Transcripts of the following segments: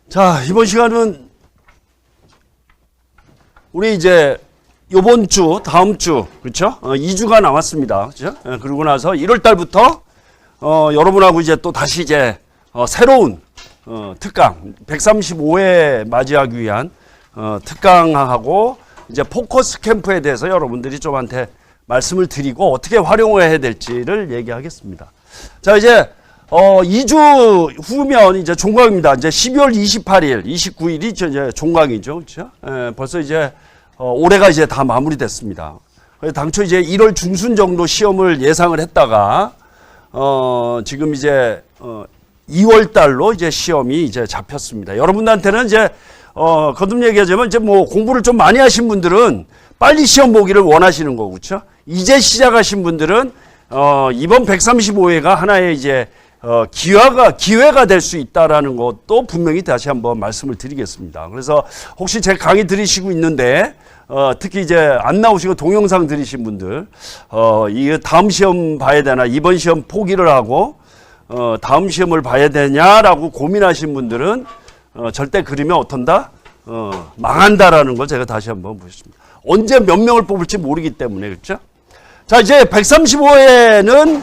자, 이번 시간은 우리 이제 요번 주, 다음 주, 그렇죠? 2주가 남았습니다. 그렇죠? 그러고 나서 1월 달부터 여러분하고 이제 또 다시 이제 새로운 특강 135회 맞이하기 위한 특강하고 이제 포커스 캠프에 대해서 여러분들이 좀한테 말씀을 드리고 어떻게 활용해야 될지를 얘기하겠습니다. 자, 이제 2주 후면 이제 종강입니다. 이제 12월 28일, 29일이 이제 종강이죠. 그렇죠? 벌써 이제 올해가 이제 다 마무리됐습니다. 당초 이제 1월 중순 정도 시험을 예상을 했다가 지금 이제 2월 달로 이제 시험이 이제 잡혔습니다. 여러분들한테는 이제 거듭 얘기하자면 이제 뭐 공부를 좀 많이 하신 분들은 빨리 시험 보기를 원하시는 거고, 그렇죠? 이제 시작하신 분들은 이번 135회가 하나의 이제 기회가 될 수 있다라는 것도 분명히 다시 한번 말씀을 드리겠습니다. 그래서 혹시 제 강의 들으시고 있는데 특히 이제 안 나오시고 동영상 들으신 분들 이 다음 시험 봐야 되나, 이번 시험 포기를 하고 다음 시험을 봐야 되냐라고 고민하신 분들은 절대 그러면 어떤다? 망한다라는 걸 제가 다시 한번 보겠습니다. 언제 몇 명을 뽑을지 모르기 때문에, 그렇죠? 자, 이제 135회는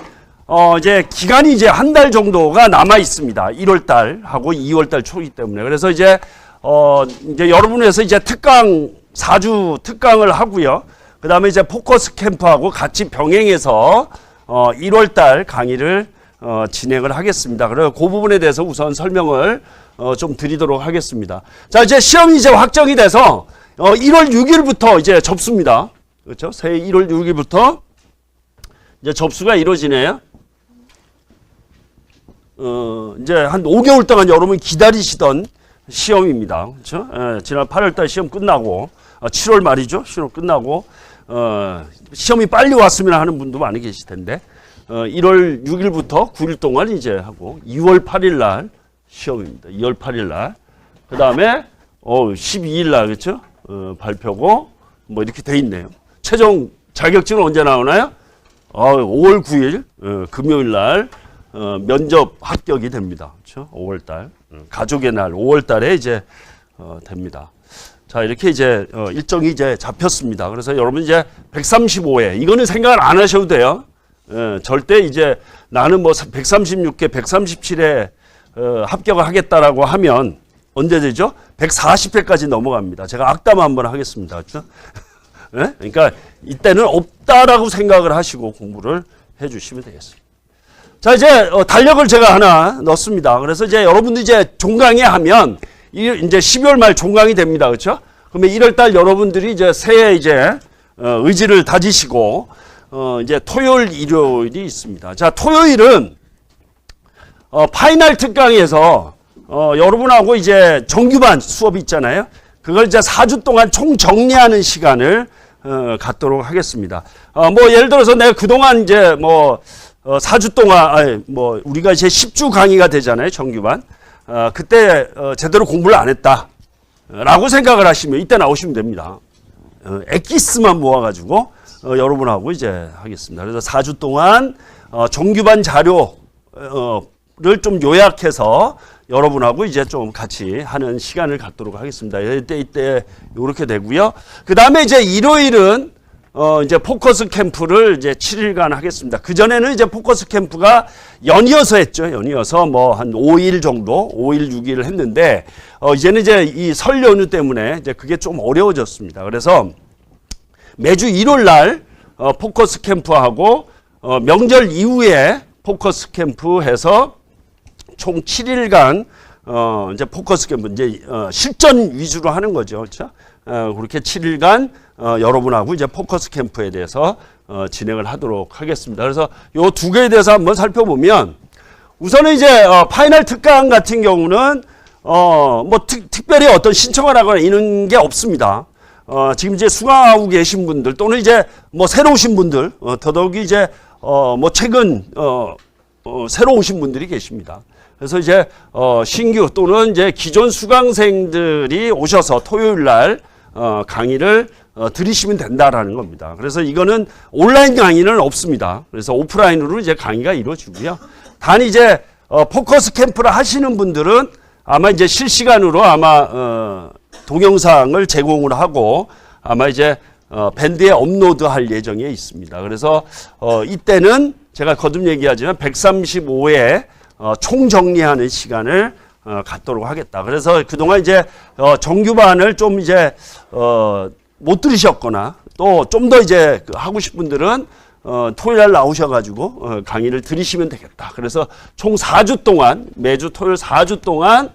이제 기간이 이제 한 달 정도가 남아 있습니다. 1월 달하고 2월 달 초이기 때문에. 그래서 이제 여러분에서 이제 특강 4주 특강을 하고요. 그다음에 이제 포커스 캠프하고 같이 병행해서 1월 달 강의를 진행을 하겠습니다. 그래서 그 부분에 대해서 우선 설명을 좀 드리도록 하겠습니다. 자, 이제 시험이 이제 확정이 돼서 1월 6일부터 이제 접수입니다. 그렇죠? 새해 1월 6일부터 이제 접수가 이루어지네요. 이제 한 5개월 동안 여러분이 기다리시던 시험입니다. 그렇죠? 지난 8월달 시험 끝나고 7월 말이죠. 시험 끝나고 시험이 빨리 왔으면 하는 분도 많이 계실 텐데 1월 6일부터 9일 동안 이제 하고 2월 8일 날 시험입니다. 2월 8일 날. 그다음에 12일 날, 그렇죠? 발표고 뭐 이렇게 돼 있네요. 최종 자격증은 언제 나오나요? 5월 9일 금요일 날 면접 합격이 됩니다. 그렇죠? 5월 달. 가족의 날 5월 달에 이제 됩니다. 자, 이렇게 이제 일정이 이제 잡혔습니다. 그래서 여러분 이제 135회 이거는 생각을 안 하셔도 돼요. 절대 이제 나는 뭐 136회, 137회 합격을 하겠다라고 하면 언제 되죠? 140회까지 넘어갑니다. 제가 악담 한번 하겠습니다. 그렇죠? 네? 그러니까 이때는 없다라고 생각을 하시고 공부를 해주시면 되겠습니다. 자, 이제 달력을 제가 하나 넣습니다. 그래서 이제 여러분들 이제 종강에 하면 이제 12월 말 종강이 됩니다. 그렇죠? 그러면 1월 달 여러분들이 이제 새해 이제 의지를 다지시고 이제 토요일, 일요일이 있습니다. 자, 토요일은 파이널 특강에서 여러분하고 이제 정규반 수업이 있잖아요. 그걸 이제 4주 동안 총 정리하는 시간을 갖도록 하겠습니다. 뭐 예를 들어서 내가 그동안 이제 뭐 4주 동안 뭐 우리가 이제 10주 강의가 되잖아요. 정규반. 그때 제대로 공부를 안 했다라고 생각을 하시면 이때 나오시면 됩니다. 엑기스만 모아가지고 여러분하고 이제 하겠습니다. 그래서 4주 동안 정규반 자료를 좀 요약해서 여러분하고 이제 좀 같이 하는 시간을 갖도록 하겠습니다. 이때 이렇게 되고요. 그 다음에 이제 일요일은 이제 포커스 캠프를 이제 7일간 하겠습니다. 그 전에는 이제 포커스 캠프가 연이어서 했죠. 연이어서 뭐 한 5일 정도, 5일, 6일 했는데 이제는 이제 이 설 연휴 때문에 이제 그게 좀 어려워졌습니다. 그래서 매주 일요일 날 포커스 캠프하고 명절 이후에 포커스 캠프 해서 총 7일간 이제 포커스 캠프 이제 실전 위주로 하는 거죠. 그렇죠? 그렇게 7일간 여러분하고 이제 포커스 캠프에 대해서 진행을 하도록 하겠습니다. 그래서 요 두 개에 대해서 한번 살펴보면 우선은 이제 파이널 특강 같은 경우는 뭐 특별히 어떤 신청을 하거나 이런 게 없습니다. 지금 이제 수강하고 계신 분들 또는 이제 뭐 새로 오신 분들 더더욱이 이제 뭐 최근 새로 오신 분들이 계십니다. 그래서 이제 신규 또는 이제 기존 수강생들이 오셔서 토요일 날 강의를 들으시면 된다라는 겁니다. 그래서 이거는 온라인 강의는 없습니다. 그래서 오프라인으로 이제 강의가 이루어지고요. 단 이제 포커스 캠프를 하시는 분들은 아마 이제 실시간으로 아마 동영상을 제공을 하고 아마 이제 밴드에 업로드할 예정에 있습니다. 그래서 이때는 제가 거듭 얘기하지만 135회 총정리하는 시간을 갖도록 하겠다. 그래서 그동안 이제 정규반을 좀 이제 못 들으셨거나 또 좀 더 이제 하고 싶은 분들은 토요일 날 나오셔가지고 강의를 들으시면 되겠다. 그래서 총 4주 동안 매주 토요일 4주 동안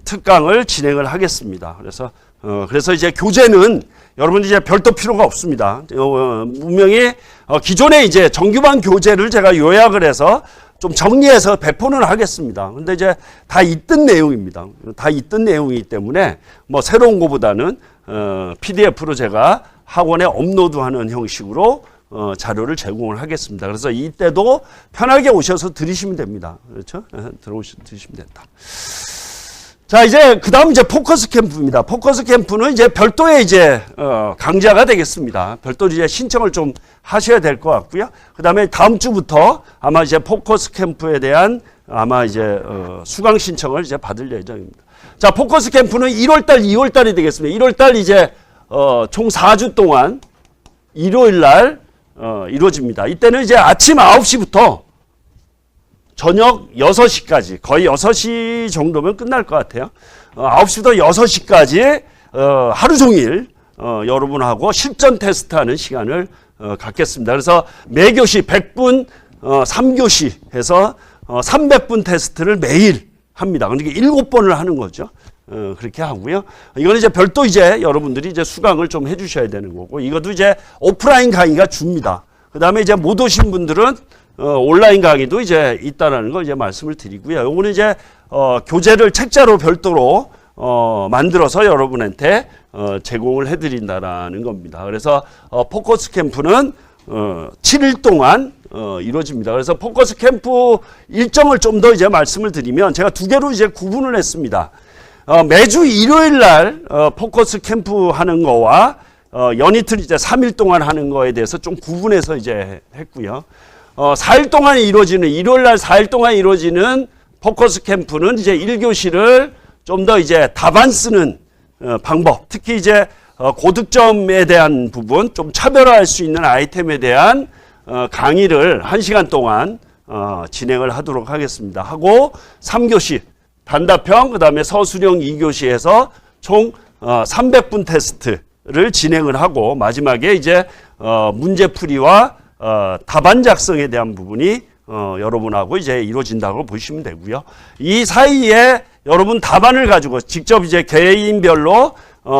특강을 진행을 하겠습니다. 그래서 이제 교재는 여러분 이제 별도 필요가 없습니다. 분명히 기존에 이제 정규반 교재를 제가 요약을 해서 좀 정리해서 배포는 하겠습니다. 근데 이제 다 있던 내용입니다. 다 있던 내용이기 때문에 뭐 새로운 거보다는 PDF로 제가 학원에 업로드하는 형식으로 자료를 제공을 하겠습니다. 그래서 이때도 편하게 오셔서 들으시면 됩니다. 그렇죠? 들으시면 된다. 자, 이제 그 다음 이제 포커스 캠프입니다. 포커스 캠프는 이제 별도의 이제 강좌가 되겠습니다. 별도로 이제 신청을 좀 하셔야 될 것 같고요. 그 다음에 다음 주부터 아마 이제 포커스 캠프에 대한 아마 이제 수강 신청을 이제 받을 예정입니다. 자, 포커스 캠프는 1월달, 2월달이 되겠습니다. 1월달 이제 총 4주 동안 일요일 날 이루어집니다. 이때는 이제 아침 9시부터 저녁 6시까지 거의 6시 정도면 끝날 것 같아요. 9시부터 6시까지 하루 종일 여러분하고 실전 테스트하는 시간을 갖겠습니다. 그래서 매교시 100분 3교시 해서 300분 테스트를 매일 합니다. 그러니까 7번을 하는 거죠. 그렇게 하고요. 이거는 이제 별도 이제 여러분들이 이제 수강을 좀 해주셔야 되는 거고, 이것도 이제 오프라인 강의가 줍니다. 그 다음에 이제 못 오신 분들은 온라인 강의도 이제 있다라는 걸 이제 말씀을 드리고요. 요거는 이제 교재를 책자로 별도로 만들어서 여러분한테 제공을 해드린다라는 겁니다. 그래서 포커스 캠프는 7일 동안 이루어집니다. 그래서 포커스 캠프 일정을 좀 더 이제 말씀을 드리면 제가 두 개로 이제 구분을 했습니다. 매주 일요일 날 포커스 캠프 하는 거와 연이틀 이제 3일 동안 하는 거에 대해서 좀 구분해서 이제 했고요. 4일 동안 이루어지는, 일요일 날 4일 동안 이루어지는 포커스 캠프는 이제 1교시를 좀 더 이제 답안 쓰는 방법, 특히 이제 고득점에 대한 부분, 좀 차별화할 수 있는 아이템에 대한 강의를 1시간 동안 진행을 하도록 하겠습니다. 하고 3교시 단답형, 그 다음에 서술형 2교시에서 총 300분 테스트를 진행을 하고 마지막에 이제 문제풀이와 답안 작성에 대한 부분이 여러분하고 이제 이루어진다고 보시면 되고요. 이 사이에 여러분 답안을 가지고 직접 이제 개인별로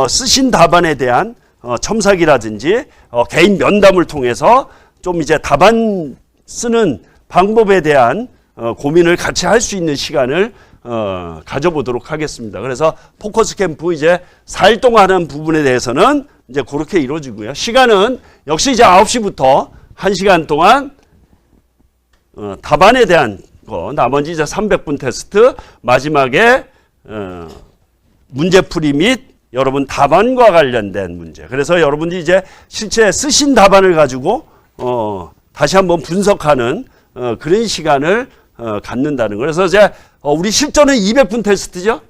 쓰신 답안에 대한 첨삭이라든지 개인 면담을 통해서 좀 이제 답안 쓰는 방법에 대한 고민을 같이 할 수 있는 시간을 가져보도록 하겠습니다. 그래서 포커스 캠프 이제 4일 동안 하는 부분에 대해서는 이제 그렇게 이루어지고요. 시간은 역시 이제 9시부터 1시간 동안 답안에 대한 거, 나머지 이제 300분 테스트, 마지막에 문제풀이 및 여러분 답안과 관련된 문제. 그래서 여러분들이 이제 실제 쓰신 답안을 가지고 다시 한번 분석하는 그런 시간을 갖는다는 거예요. 그래서 이제 우리 실전은 200분 테스트죠.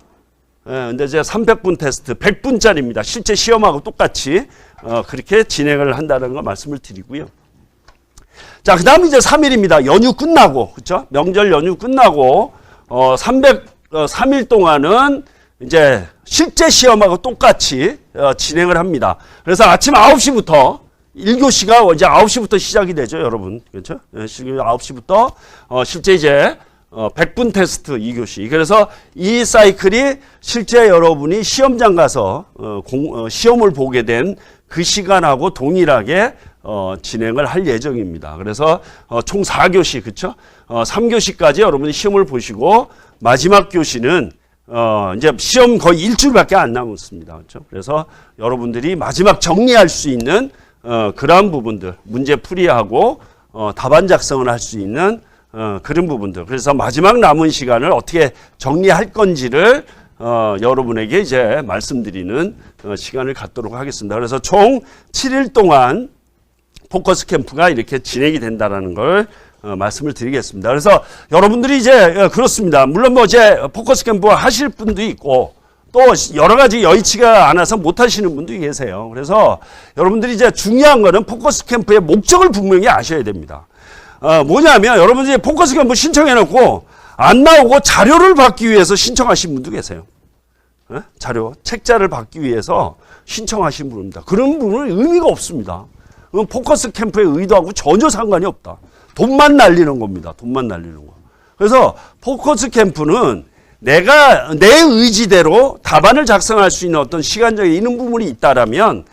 근데 이제 300분 테스트 100분짜리입니다. 실제 시험하고 똑같이 그렇게 진행을 한다는 거 말씀을 드리고요. 자, 그 다음 이제 3일입니다. 연휴 끝나고, 그렇죠? 명절 연휴 끝나고 303일 동안은 이제 실제 시험하고 똑같이 진행을 합니다. 그래서 아침 9시부터 1교시가 이제 9시부터 시작이 되죠, 여러분. 그렇죠? 9시부터 실제 이제 100분 테스트 2교시. 그래서 이 사이클이 실제 여러분이 시험장 가서 시험을 보게 된 그 시간하고 동일하게 진행을 할 예정입니다. 그래서 총 4교시, 그렇죠? 3교시까지 여러분이 시험을 보시고 마지막 교시는 이제 시험 거의 일주일밖에 안 남았습니다. 그렇죠? 그래서 여러분들이 마지막 정리할 수 있는 그러한 부분들, 문제 풀이하고 답안 작성을 할 수 있는 그런 부분들. 그래서 마지막 남은 시간을 어떻게 정리할 건지를 여러분에게 이제 말씀드리는 시간을 갖도록 하겠습니다. 그래서 총 7일 동안 포커스 캠프가 이렇게 진행이 된다는 걸 말씀을 드리겠습니다. 그래서 여러분들이 이제 그렇습니다. 물론 뭐 이제 포커스 캠프 하실 분도 있고 또 여러 가지 여의치가 않아서 못 하시는 분도 계세요. 그래서 여러분들이 이제 중요한 거는 포커스 캠프의 목적을 분명히 아셔야 됩니다. 뭐냐면 여러분들이 포커스 캠프 신청해 놓고 안 나오고 자료를 받기 위해서 신청하신 분도 계세요. 자료, 책자를 받기 위해서 신청하신 분입니다. 그런 분은 의미가 없습니다. 그건 포커스 캠프의 의도하고 전혀 상관이 없다. 돈만 날리는 겁니다. 돈만 날리는 거. 그래서 포커스 캠프는 내가 내 의지대로 답안을 작성할 수 있는 어떤 시간적인 부분이 있다라면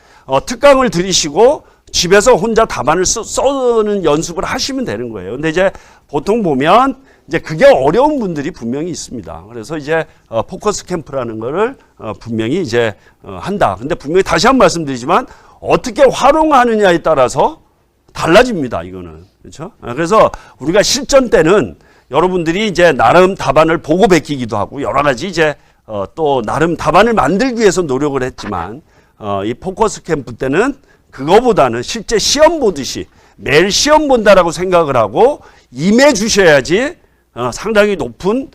특강을 들이시고 집에서 혼자 답안을 써는 연습을 하시면 되는 거예요. 근데 이제 보통 보면 이제 그게 어려운 분들이 분명히 있습니다. 그래서 이제 포커스 캠프라는 거를 분명히 이제 한다. 근데 분명히 다시 한 번 말씀드리지만 어떻게 활용하느냐에 따라서 달라집니다. 이거는. 그렇죠? 그래서 우리가 실전 때는 여러분들이 이제 나름 답안을 보고 베끼기도 하고 여러 가지 이제 또 나름 답안을 만들기 위해서 노력을 했지만 이 포커스 캠프 때는 그거보다는 실제 시험 보듯이 매일 시험 본다라고 생각을 하고 임해 주셔야지 상당히 높은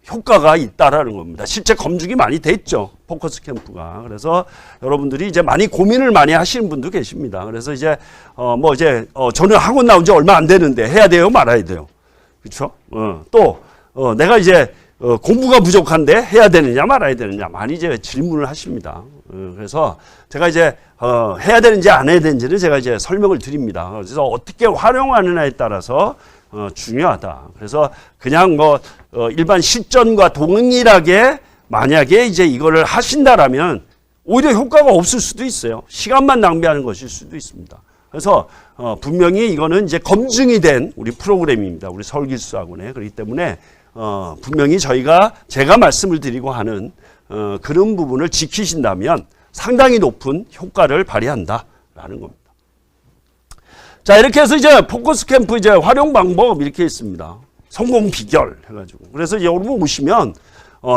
효과가 있다라는 겁니다. 실제 검증이 많이 됐죠. 포커스 캠프가. 그래서 여러분들이 이제 많이 고민을 많이 하시는 분도 계십니다. 그래서 이제 저는 학원 나온 지 얼마 안 되는데 해야 돼요, 말아야 돼요. 그렇죠? 또 내가 이제 공부가 부족한데 해야 되느냐 말아야 되느냐 많이 이제 질문을 하십니다. 그래서 제가 이제 해야 되는지 안 해야 되는지를 제가 이제 설명을 드립니다. 그래서 어떻게 활용하느냐에 따라서 중요하다. 그래서 그냥 일반 실전과 동일하게 만약에 이제 이거를 하신다라면 오히려 효과가 없을 수도 있어요. 시간만 낭비하는 것일 수도 있습니다. 그래서 분명히 이거는 이제 검증이 된 우리 프로그램입니다. 우리 서울기술학원에. 그렇기 때문에 분명히 제가 말씀을 드리고 하는 그런 부분을 지키신다면 상당히 높은 효과를 발휘한다라는 겁니다. 자, 이렇게 해서 이제 포커스 캠프 이제 활용 방법 이렇게 있습니다. 성공 비결 해가지고. 그래서 이제 여러분 오시면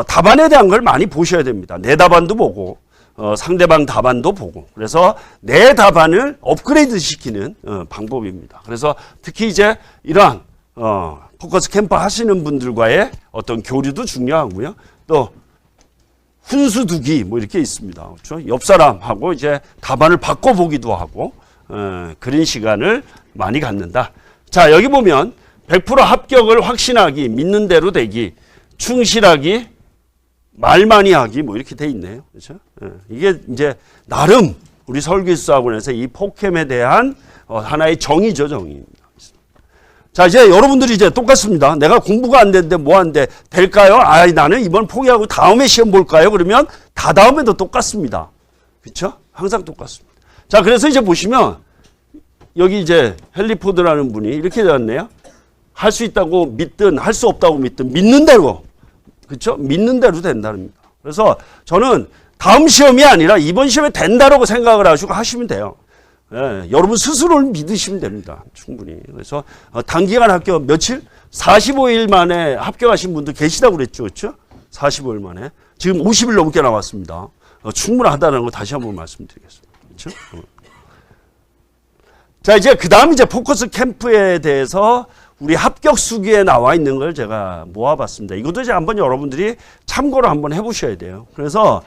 답안에 대한 걸 많이 보셔야 됩니다. 내 답안도 보고 상대방 답안도 보고. 그래서 내 답안을 업그레이드 시키는 방법입니다. 그래서 특히 이제 이러한 포커스 캠프 하시는 분들과의 어떤 교류도 중요하고요. 또 훈수두기 뭐 이렇게 있습니다. 그렇죠? 옆 사람하고 이제 답안을 바꿔보기도 하고 그런 시간을 많이 갖는다. 자, 여기 보면 100% 합격을 확신하기, 믿는 대로 되기, 충실하기, 말 많이 하기 뭐 이렇게 돼 있네요. 그렇죠? 이게 이제 나름 우리 서울기술학원에서 이 포캠에 대한 하나의 정의죠, 정의입니다. 자, 이제 여러분들이 이제 똑같습니다. 내가 공부가 안 되는데 뭐 하는데 될까요? 나는 이번 포기하고 다음에 시험 볼까요? 그러면 다 다음에도 똑같습니다. 그렇죠? 항상 똑같습니다. 자, 그래서 이제 보시면 여기 이제 헨리 포드라는 분이 이렇게 되었네요. 할 수 있다고 믿든 할 수 없다고 믿든 믿는 대로. 그렇죠? 믿는 대로 된다는 겁니다. 그래서 저는 다음 시험이 아니라 이번 시험에 된다라고 생각을 하시고 하시면 돼요. 여러분 스스로를 믿으시면 됩니다. 충분히. 그래서 단기간 합격 며칠? 45일 만에 합격하신 분도 계시다고 그랬죠. 그렇죠? 45일 만에. 지금 50일 넘게 나왔습니다. 충분하다는 거 다시 한번 말씀드리겠습니다. 그렇죠? 자, 이제 그 다음 이제 포커스 캠프에 대해서 우리 합격 수기에 나와 있는 걸 제가 모아봤습니다. 이것도 이제 한번 여러분들이 참고를 한번 해보셔야 돼요. 그래서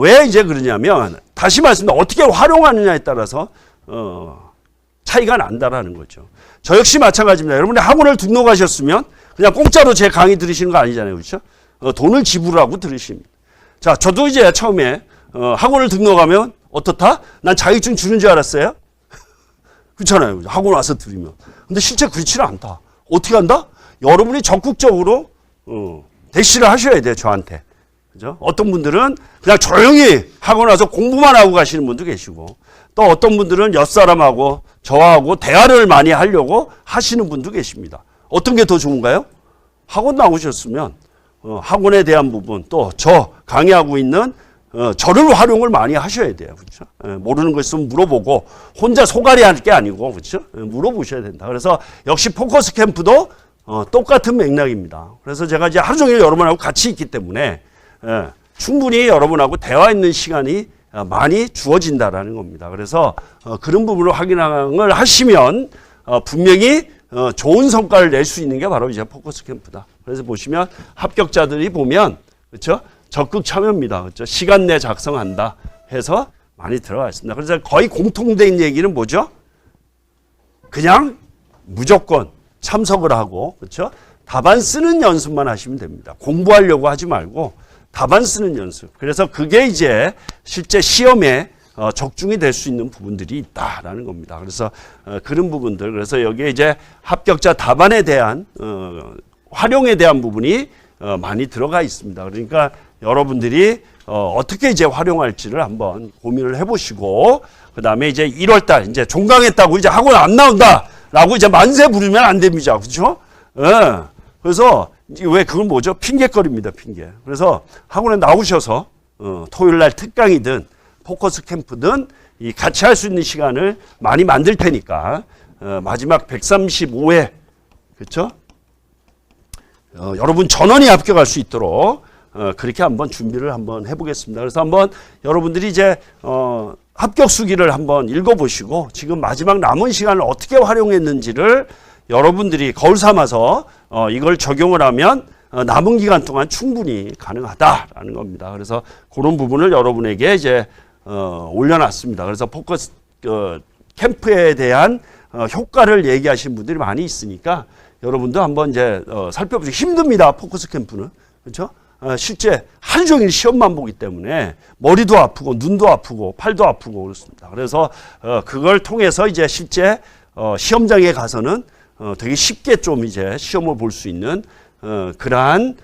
왜 이제 그러냐면 다시 말씀드립니다. 어떻게 활용하느냐에 따라서 차이가 난다라는 거죠. 저 역시 마찬가지입니다. 여러분이 학원을 등록하셨으면 그냥 공짜로 제 강의 들으시는 거 아니잖아요. 그렇죠? 돈을 지불하고 들으십니다. 자, 저도 이제 처음에 학원을 등록하면 어떻다? 난 자격증 주는 줄 알았어요. 그렇잖아요. 학원 와서 들으면. 근데 실제 그렇지는 않다. 어떻게 한다? 여러분이 적극적으로 대시를 하셔야 돼요. 저한테. 그죠? 어떤 분들은 그냥 조용히 학원 와서 공부만 하고 가시는 분도 계시고 또 어떤 분들은 옆사람하고 저하고 대화를 많이 하려고 하시는 분도 계십니다. 어떤 게 더 좋은가요? 학원 나오셨으면 학원에 대한 부분 또 저 강의하고 있는 저를 활용을 많이 하셔야 돼요. 그렇죠? 모르는 거 있으면 물어보고 혼자 소갈이 할 게 아니고 그렇죠? 물어보셔야 된다. 그래서 역시 포커스 캠프도 똑같은 맥락입니다. 그래서 제가 이제 하루 종일 여러분하고 같이 있기 때문에 충분히 여러분하고 대화 있는 시간이 많이 주어진다라는 겁니다. 그래서 그런 부분을 확인을 하시면 분명히 좋은 성과를 낼 수 있는 게 바로 이제 포커스 캠프다. 그래서 보시면 합격자들이 보면 그렇죠? 적극 참여입니다. 그렇죠? 시간 내 작성한다 해서 많이 들어가 있습니다. 그래서 거의 공통된 얘기는 뭐죠? 그냥 무조건 참석을 하고 그렇죠? 답안 쓰는 연습만 하시면 됩니다. 공부하려고 하지 말고 답안 쓰는 연습. 그래서 그게 이제 실제 시험에 적중이 될 수 있는 부분들이 있다라는 겁니다. 그래서 그런 부분들, 그래서 여기에 이제 합격자 답안에 대한 활용에 대한 부분이 많이 들어가 있습니다. 그러니까 여러분들이 어떻게 이제 활용할지를 한번 고민을 해보시고, 그 다음에 이제 1월달 이제 종강했다고 이제 학원 안 나온다라고 이제 만세 부르면 안 됩니다. 그렇죠? 그래서 왜 그건 뭐죠? 핑계거리입니다. 핑계. 그래서 학원에 나오셔서 토요일 날 특강이든 포커스 캠프든 이 같이 할 수 있는 시간을 많이 만들 테니까 마지막 135회 그렇죠? 여러분 전원이 합격할 수 있도록 그렇게 한번 준비를 한번 해보겠습니다. 그래서 한번 여러분들이 이제 합격 수기를 한번 읽어보시고 지금 마지막 남은 시간을 어떻게 활용했는지를 여러분들이 거울 삼아서 이걸 적용을 하면 남은 기간 동안 충분히 가능하다라는 겁니다. 그래서 그런 부분을 여러분에게 이제 올려놨습니다. 그래서 포커스 캠프에 대한 효과를 얘기하시는 분들이 많이 있으니까 여러분도 한번 이제 살펴보시고 힘듭니다. 포커스 캠프는 그렇죠? 실제 하루 종일 시험만 보기 때문에 머리도 아프고 눈도 아프고 팔도 아프고 그렇습니다. 그래서 그걸 통해서 이제 실제 시험장에 가서는 되게 쉽게 좀 이제 시험을 볼 수 있는 그러한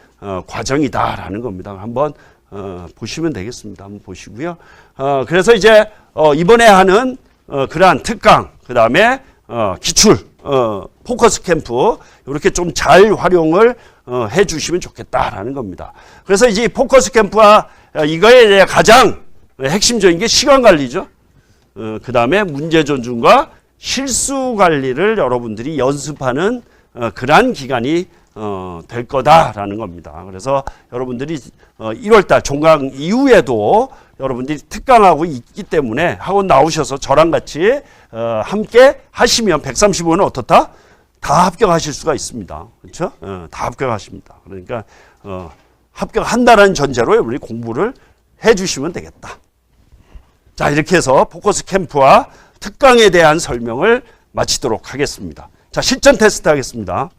과정이다라는 겁니다. 한번 보시면 되겠습니다. 한번 보시고요. 그래서 이제 이번에 하는 그러한 특강, 그 다음에 기출, 포커스 캠프 이렇게 좀 잘 활용을 해주시면 좋겠다라는 겁니다. 그래서 이제 포커스 캠프와 이거에 가장 핵심적인 게 시간 관리죠. 그 다음에 문제 전중과 실수 관리를 여러분들이 연습하는 그러한 기간이 될 거다라는 겁니다. 그래서 여러분들이 1월달 종강 이후에도 여러분들이 특강하고 있기 때문에 학원 나오셔서 저랑 같이 함께 하시면 135는 어떻다? 다 합격하실 수가 있습니다. 그렇죠? 다 합격하십니다. 그러니까 합격한다는 전제로 여러분이 공부를 해주시면 되겠다. 자, 이렇게 해서 포커스 캠프와 특강에 대한 설명을 마치도록 하겠습니다. 자, 실전 테스트 하겠습니다.